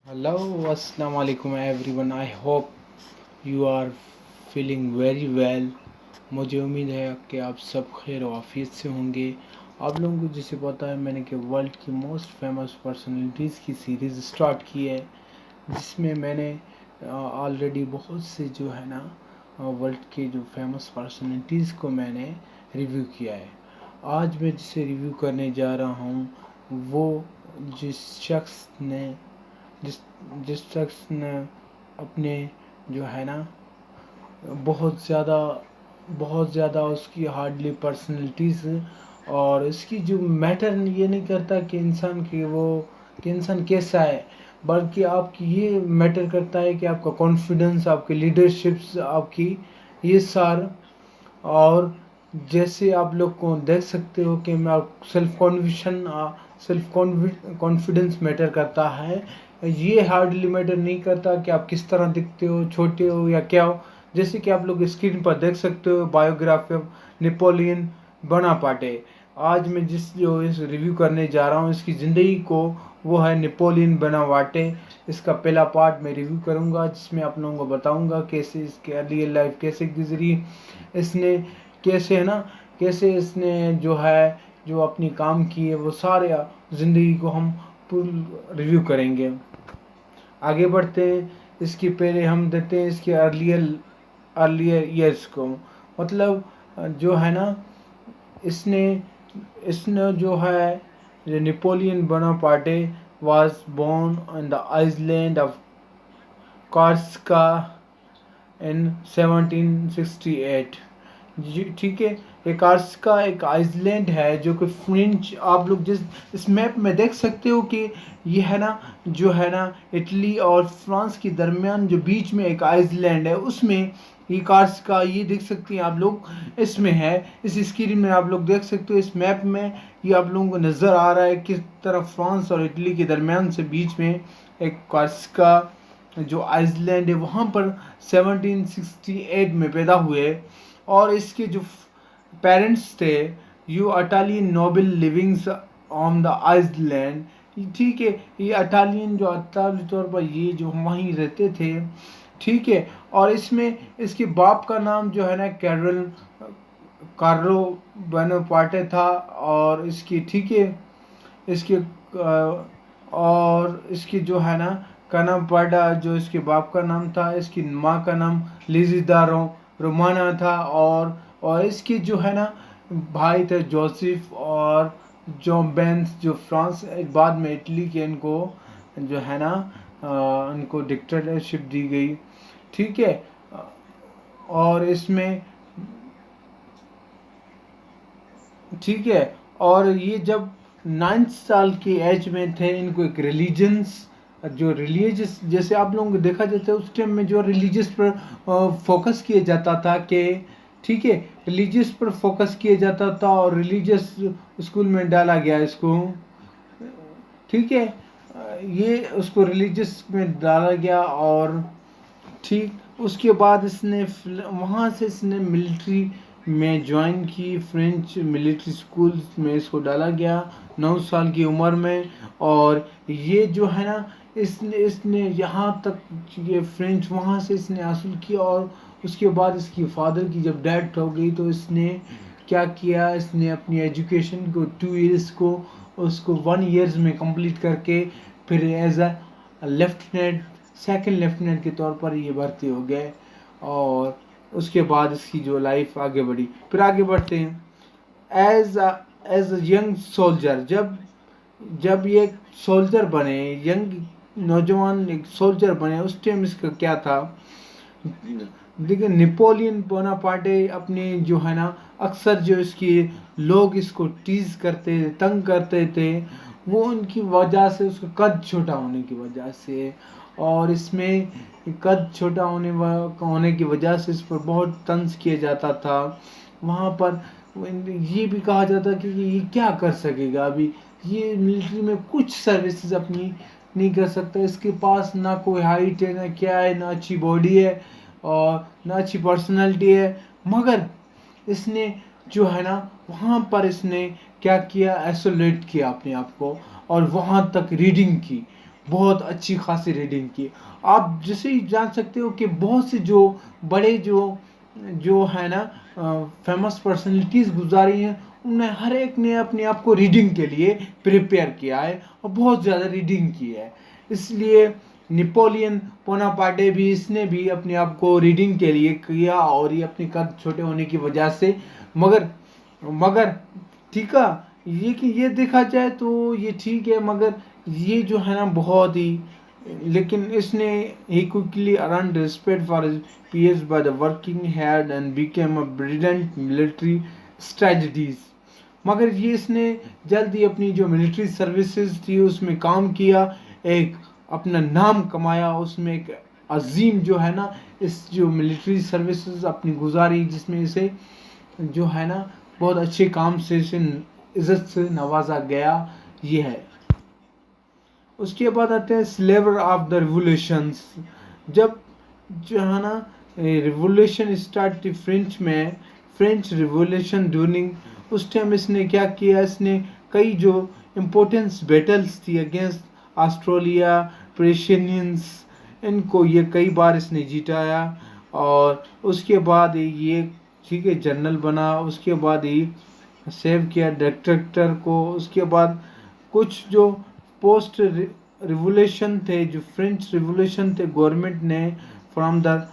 Hello, Assalamu alaikum everyone. I hope you are feeling very well. मुझे उम्मीद है कि आप सब खैर वाफियत से होंगे। आप लोगों को जैसे पता है मैंने कि वर्ल्ड की मोस्ट फेमस पर्सनालिटीज़ की सीरीज़ स्टार्ट की है, जिसमें मैंने ऑलरेडी बहुत से जो है ना वर्ल्ड के जो फेमस पर्सनालिटीज़ को मैंने रिव्यू किया है। आज मैं जिसे रिव्यू करने जा रहा हूँ वो जिस शख्स ने जिस जिस शख्स ने अपने जो है ना बहुत ज़्यादा बहुत ज़्यादा उसकी हार्डली पर्सनैलिटीज़ और इसकी जो मैटर ये नहीं करता कि इंसान कैसा है, बल्कि आपकी ये मैटर करता है कि आपका कॉन्फिडेंस, आपकी लीडरशिप्स, आपकी ये सार। और जैसे आप लोग को देख सकते हो कि मैं सेल्फ कॉन्फिडेंस मैटर करता है। ये हार्डली मैटर नहीं करता कि आप किस तरह दिखते हो, छोटे हो या क्या हो। जैसे कि आप लोग स्क्रीन पर देख सकते हो बायोग्राफी ऑफ नेपोलियन बोनापार्टे। आज मैं जिस जो इस रिव्यू करने जा रहा हूँ इसकी ज़िंदगी को, वो है नेपोलियन बोनापार्टे। इसका पहला पार्ट मैं रिव्यू करूँगा जिसमें आप लोगों को बताऊँगा कैसे इसकी रियल लाइफ कैसे गुजरी, इसने कैसे है ना कैसे इसने जो है जो अपनी काम की है वो सारे ज़िंदगी को हम फुल रिव्यू करेंगे। आगे बढ़ते हैं। इसके पहले हम देते हैं इसके अर्लियर ईयर्स को। मतलब जो है ना इसने इसने जो है Napoleon Bonaparte was born on the island of Corsica in 1768। जी ठीक है। ये कॉर्सिका एक आइलैंड है जो कि फ्रेंच, आप लोग जिस इस मैप में देख सकते हो कि ये है ना जो है ना इटली और फ्रांस के दरमियान जो बीच में एक आइलैंड है, उसमें ये कॉर्सिका ये देख सकते हैं आप लोग, इसमें है। इस स्क्रीन में आप लोग देख सकते हो इस मैप में ये आप लोगों को नज़र आ रहा है किस तरफ फ्रांस और इटली के दरमियान से बीच में एक कॉर्सिका जो आइसलैंड है वहाँ पर 1768 में पैदा हुए। और इसके जो पेरेंट्स थे you Italian noble livings on the island. ठीक है, ये इटालियन जो अतावी तौर पर ये जो वहीं रहते थे। ठीक है। और इसमें इसके बाप का नाम जो है ना कार्लो बोनापार्टे था। और इसकी ठीक है इसके और इसकी जो है ना का नाम पाडा जो इसके बाप का नाम था, इसकी माँ का नाम लिजिदा रोमाना था। और इसके जो है ना भाई थे जोसेफ और जॉन बेंस जो फ्रांस बाद में इटली के इनको जो है ना इनको डिक्टेटरशिप दी गई। ठीक है। और इसमें ठीक है। और ये जब 9 साल की एज में थे इनको एक जो रिलीजियस जैसे आप लोगों को देखा जाता है उस टाइम में जो रिलीजियस पर फोकस किया जाता था कि ठीक है रिलीजियस पर फोकस किया जाता था और रिलीजियस स्कूल में डाला गया इसको। ठीक है। ये उसको रिलीजियस में डाला गया। और ठीक उसके बाद इसने वहाँ से इसने मिलिट्री में ज्वाइन की, फ्रेंच मिलिट्री स्कूल में इसको डाला गया 9 साल की उम्र में। और ये जो है ना इसने इसने यहाँ तक ये फ्रेंच वहाँ से इसने हासिल किया। और उसके बाद इसकी फादर की जब डेथ हो गई तो इसने क्या किया, इसने अपनी एजुकेशन को 2 ईयर्स को उसको 1 ईयर्स में कंप्लीट करके फिर as a lieutenant second lieutenant के तौर पर ये भर्ती हो गए। और उसके बाद इसकी जो लाइफ आगे बढ़ी। फिर आगे बढ़ते हैं। एज अ यंग सोल्जर, जब जब ये सोल्जर बने, यंग नौजवान एक सोल्जर बने, उस टाइम इसका क्या था। देखिए नेपोलियन बोनापार्टे अपने जो है ना अक्सर जो इसकी लोग इसको टीज करते थे, तंग करते थे, वो उनकी वजह से उसका कद छोटा होने की वजह से। और इसमें कद छोटा होने की वजह से इस पर बहुत तंज किया जाता था। वहाँ पर ये भी कहा जाता कि ये क्या कर सकेगा, अभी ये मिलिट्री में कुछ सर्विसेज अपनी नहीं कर सकता, इसके पास ना कोई हाइट है ना क्या है, ना अच्छी बॉडी है और ना अच्छी पर्सनालिटी है। मगर इसने जो है ना वहाँ पर इसने क्या किया, आइसोलेट किया अपने आप को और वहाँ तक रीडिंग की, बहुत अच्छी खासी रीडिंग की। आप जैसे ही जान सकते हो कि बहुत से जो बड़े जो जो है ना फेमस पर्सनैलिटीज़ गुजारी हैं, उन्हें हर एक ने अपने आप को रीडिंग के लिए प्रिपेयर किया है और बहुत ज़्यादा रीडिंग की है। इसलिए नेपोलियन बोनापार्टे भी, इसने भी अपने आप को रीडिंग के लिए किया, और ये अपने कद छोटे होने की वजह से, मगर मगर ठीक है, ये कि ये देखा जाए तो ये ठीक है, मगर ये जो है ना बहुत ही, लेकिन इसने he quickly earned respect for his peers by the working hard and became a brilliant military strategies। मगर ये इसने जल्दी अपनी जो मिलिट्री सर्विसेज थी उसमें काम किया, एक अपना नाम कमाया, उसमें एक अजीम जो है ना इस जो मिलिट्री सर्विसेज अपनी गुजारी, जिसमें इसे जो है ना बहुत अच्छे काम से इसे इज्जत से नवाजा गया, ये है। उसके बाद आते हैं स्लेवर ऑफ द रिवोल्यूशंस। जब जो है ना रिवोल्यूशन स्टार्ट थी फ्रेंच में, फ्रेंच रिवोल्यूशन ड्यूरिंग, उस टाइम इसने क्या किया, इसने कई जो इम्पोर्टेंस बैटल्स थी अगेंस्ट ऑस्ट्रेलिया, प्रेशियंस, इनको ये कई बार इसने जीताया। और उसके बाद ये ठीक है जनरल बना, उसके बाद ही सेव किया डिक्टेटर को। उसके बाद कुछ जो पोस्ट रिवोल्यूशन थे, जो फ्रेंच रिवोल्यूशन थे, गवर्नमेंट ने from the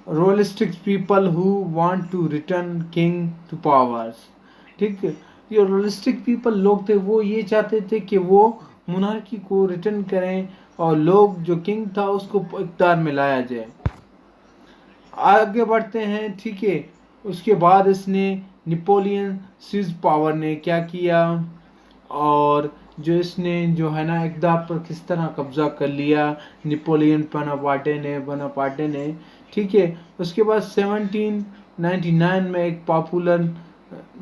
royalists people who want to return king to powers. ठीक है, ये रोलिस्टिक पीपल लोग थे, वो ये चाहते थे कि वो मोनार्की को रिटर्न करें और लोग जो किंग था उसको इक़्तिदार में लाया जाए। आगे बढ़ते हैं, ठीक है। उसके बाद इसने नेपोलियन सीज पावर ने क्या किया, और जो इसने जो है ना इक़्तिदार पर किस तरह कब्जा कर लिया नेपोलियन बोनापार्टे ने, ठीक है। उसके बाद 1799 में एक popular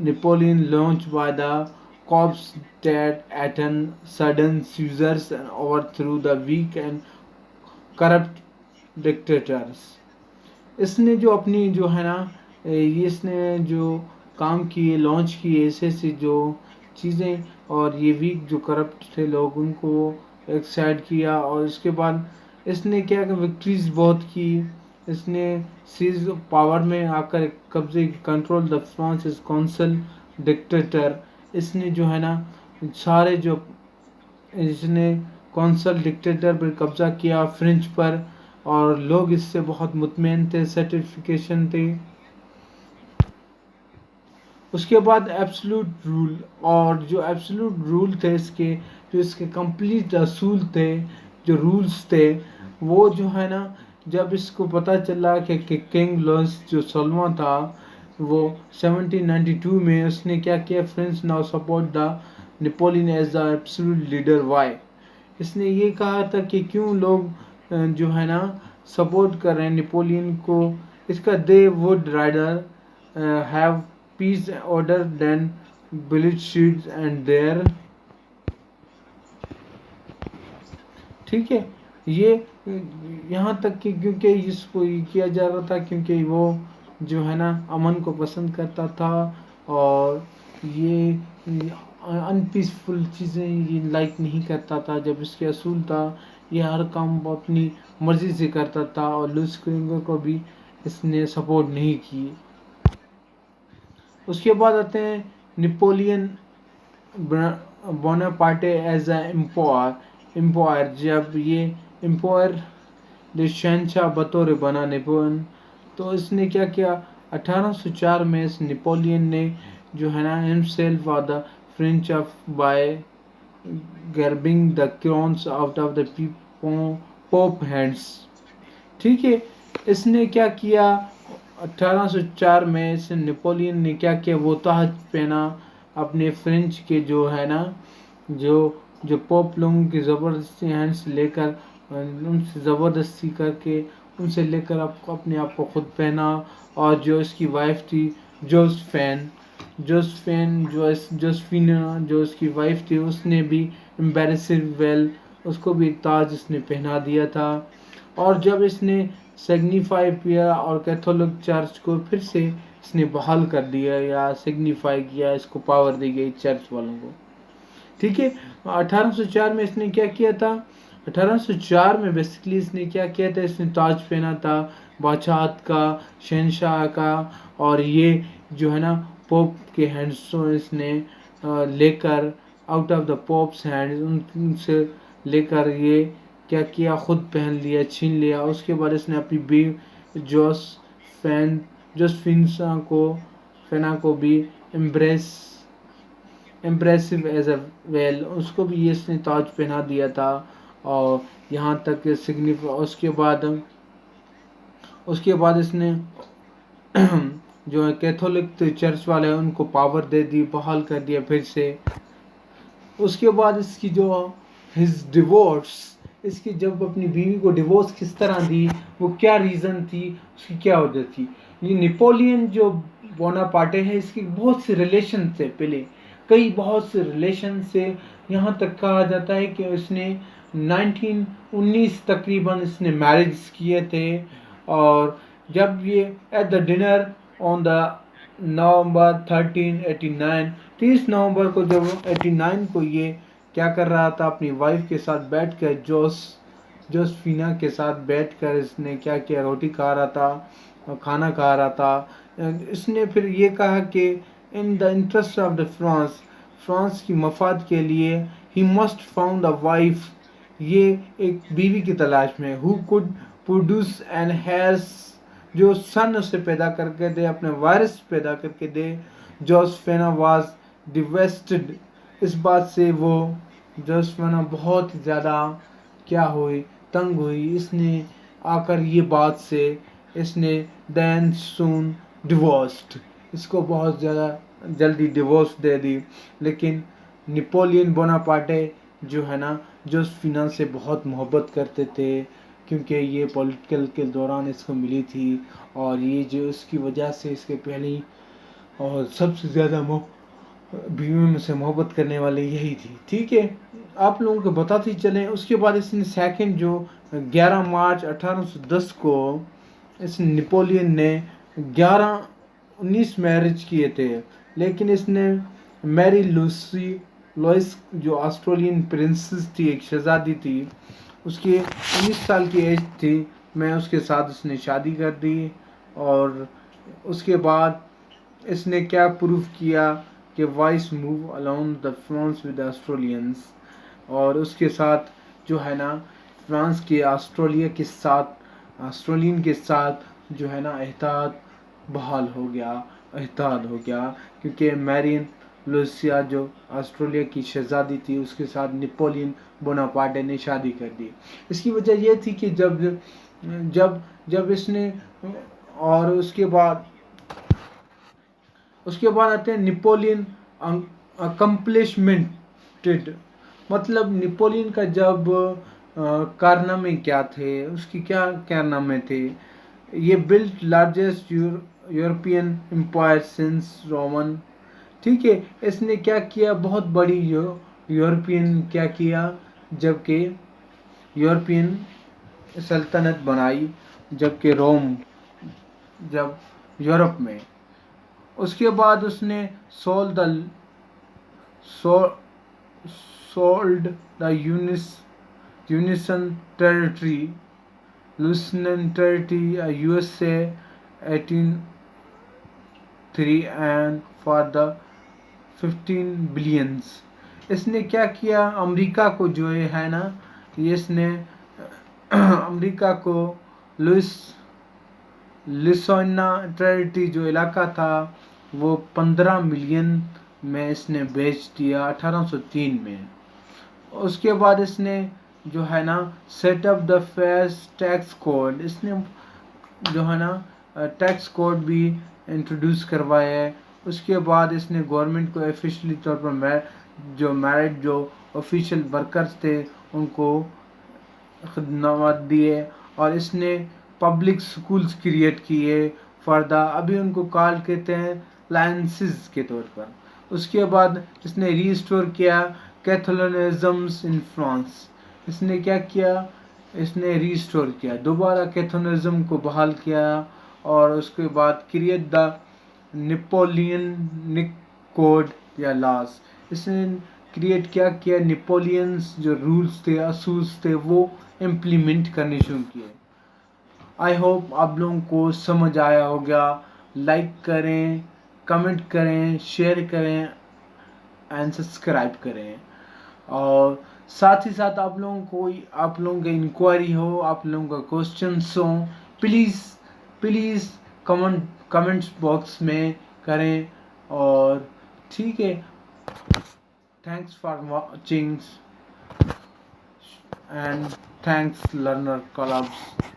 Napoleon launch by the cops that eaten sudden seizures and overthrew the weak and corrupt dictators. इसने जो अपनी जो है ना ये इसने जो काम किए, लॉन्च किए ऐसे ऐसे जो चीज़ें, और ये वीक जो करप्ट थे लोग उनको एक साइड किया। और उसके बाद इसने क्या विक्ट्रीज बहुत की, इसने सीज पावर में आकर कब्जे control the France is consul dictator. इसने जो है ना सारे जो इसने कौंसल डिक्टेटर पर कब्जा किया फ्रेंच पर, और लोग इससे बहुत मुतमईन थे, सर्टिफिकेशन थे। उसके बाद एब्सोल्यूट रूल, और जो एब्सोल्यूट रूल थे इसके, जो इसके कंप्लीट असूल थे, जो रूल्स थे, वो जो है ना जब इसको पता चला कि किंग लॉन्स जो 16वां था वो 1792 में, उसने क्या किया, French now support the Napoleon as the absolute leader. Why, इसने ये कहा था कि क्यों लोग जो है ना सपोर्ट कर रहे हैं नेपोलियन को, इसका they would rather have peace order than bloodshed and there. ठीक है, ये यहाँ तक कि क्योंकि इसको ये किया जा रहा था क्योंकि वो जो है ना अमन को पसंद करता था, और ये अनपीसफुल चीज़ें ये लाइक नहीं करता था। जब इसके असूल था ये हर काम अपनी मर्ज़ी से करता था, और लुइस क्रिंगर को भी इसने सपोर्ट नहीं की। उसके बाद आते हैं Napoleon Bonaparte as a empire. जब ये एम्पायर शहनशाह बतौर बना नेपोलियन, तो इसने क्या किया, 1804 में इस नेपोलियन ने जो है ना हिमसेल्फ और the French of by grabbing the crowns out of the pope hands. ठीक है, इसने क्या किया, 1804 में इस नेपोलियन ने क्या किया, वो ताज पहना अपने फ्रेंच के जो है ना जो जो पोप लोगों की ज़बरदस्ती हैंड्स लेकर, उनसे ज़बरदस्ती करके उनसे लेकर आपको अपने आप को खुद पहना। और जो इसकी वाइफ थी जोसेफिन, जोसेफिना जो इसकी वाइफ थी, उसने भी एम्बेरसिव वेल, उसको भी एक ताज इसने पहना दिया था। और जब इसने सिग्निफाई किया और कैथोलिक चर्च को फिर से इसने बहाल कर दिया या सिग्निफाई किया, इसको पावर दी गई चर्च वालों को। ठीक है। 1804 में इसने क्या किया था, 1804 में बेसिकली इसने क्या किया था, इसने ताज पहना था बादशाहत का, शहनशाह का, और ये जो है ना पोप के हैंड्स से इसने लेकर, out of the pops hands, उनसे लेकर ये क्या किया, खुद पहन लिया, छीन लिया। उसके बाद इसने अपनी बीवी जोसफिना को फेना को भी इम्प्रेसिव एज अ वेल, उसको भी ये इसने ताज पहना दिया था। और यहाँ तक सिग्निफ उसके बाद इसने जो है कैथोलिक चर्च वाले हैं उनको पावर दे दी, बहाल कर दिया फिर से। उसके बाद इसकी जो हिज डिवोर्स, इसकी जब अपनी बीवी को डिवोर्स किस तरह दी, वो क्या रीज़न थी, उसकी क्या वजह थी। ये नेपोलियन जो बोनापार्टे है, इसकी बहुत से रिलेशन थे पहले, बहुत से रिलेशन से, यहाँ तक कहा जाता है कि इसने 1919 तकरीबन इसने मैरिज किए थे। और जब ये at the dinner on the नवंबर 1389, 30 नवंबर को, जब 89 को ये क्या कर रहा था, अपनी वाइफ के साथ बैठकर, जोसफिना के साथ बैठकर इसने क्या किया, रोटी खा रहा था, खाना खा रहा था। इसने फिर ये कहा कि in the interest of the France की मफाद के लिए, he must found a wife, ये एक बीवी की तलाश में, who could produce and has, जो सन उसे पैदा करके दे, अपने वारिस पैदा करके दे। जोसफिना वाज डिवेस्टेड, इस बात से वो जोसफिना बहुत ज़्यादा क्या हुई, तंग हुई। इसने आकर ये बात से इसने देन सून डिवोर्स्ड, इसको बहुत ज़्यादा जल्दी डिवोर्स दे दी। लेकिन नेपोलियन बोनापार्टे जो है ना, जोसफिना से बहुत मोहब्बत करते थे, क्योंकि ये पॉलिटिकल के दौरान इसको मिली थी, और ये जो इसकी वजह से इसके पहले और सबसे ज़्यादा बीवियों में से मोहब्बत करने वाले यही थी। ठीक है, आप लोगों को बताते ही चलें। उसके बाद इसने सेकंड जो 11 मार्च 1810 को इस नेपोलियन ने 19 मैरिज किए थे, लेकिन इसने मैरी लुइस जो ऑस्ट्रेलियन प्रिंसेस थी, एक शहजादी थी, उसकी 19 साल की एज थी, मैं उसके साथ उसने शादी कर दी। और उसके बाद इसने क्या प्रूव किया कि vice move along the France with Australians, और उसके साथ जो है ना फ्रांस के ऑस्ट्रेलियन के साथ जो है ना एहताद हो गया, क्योंकि मैरियन लुसिया जो ऑस्ट्रेलिया की शहजादी थी, उसके साथ नेपोलियन बोनापार्टे ने शादी कर दी। इसकी वजह यह थी कि जब इसने, और उसके बाद आते हैं नेपोलियन अकम्प्लिशमेंटेड, मतलब नेपोलियन का जब कारनामे क्या थे, उसकी क्या कारनामे थे। ये built largest European empire since Roman, ठीक है। इसने क्या किया, बहुत बड़ी यूरोपियन क्या किया, जबकि यूरोपियन सल्तनत बनाई, जबकि रोम जब यूरोप में। उसके बाद उसने sold the unison territory USA 1803 and for the 15 billions. इसने क्या किया, अमेरिका को जो है ना, ये इसने अमेरिका को लिसोना टेरिटरी जो इलाका था, वो 15 मिलियन में इसने बेच दिया 1803 में। उसके बाद इसने जो है ना set up the fair tax code, इसने जो है ना टैक्स कोड भी इंट्रोड्यूस करवाया है। उसके बाद इसने गवर्नमेंट को ऑफिशियली तौर पर मैरिड जो ऑफिशियल वर्कर्स थे उनको खदमात दिए, और इसने पब्लिक स्कूल्स क्रिएट किए फॉर द, अभी उनको कॉल कहते हैं लाइसेंस के तौर पर। उसके बाद इसने रीस्टोर किया कैथोलिसिज्म इन फ्रांस, इसने क्या किया, इसने रीस्टोर किया, दोबारा कैथोलिसिज्म को बहाल किया। और उसके बाद क्रिएट द नेपोलियनिक कोड या लॉस, इसने क्रिएट किया नेपोलियंस जो रूल्स थे, असूल्स थे, वो इम्प्लीमेंट करने शुरू किए। आई होप आप लोगों को समझ आया होगा। लाइक करें, कमेंट करें, शेयर करें एंड सब्सक्राइब करें। और साथ ही साथ आप लोगों का इंक्वायरी हो, आप लोगों का क्वेश्चंस हो, प्लीज़ कमेंट्स बॉक्स में करें। और ठीक है, thanks for watching and thanks learner clubs.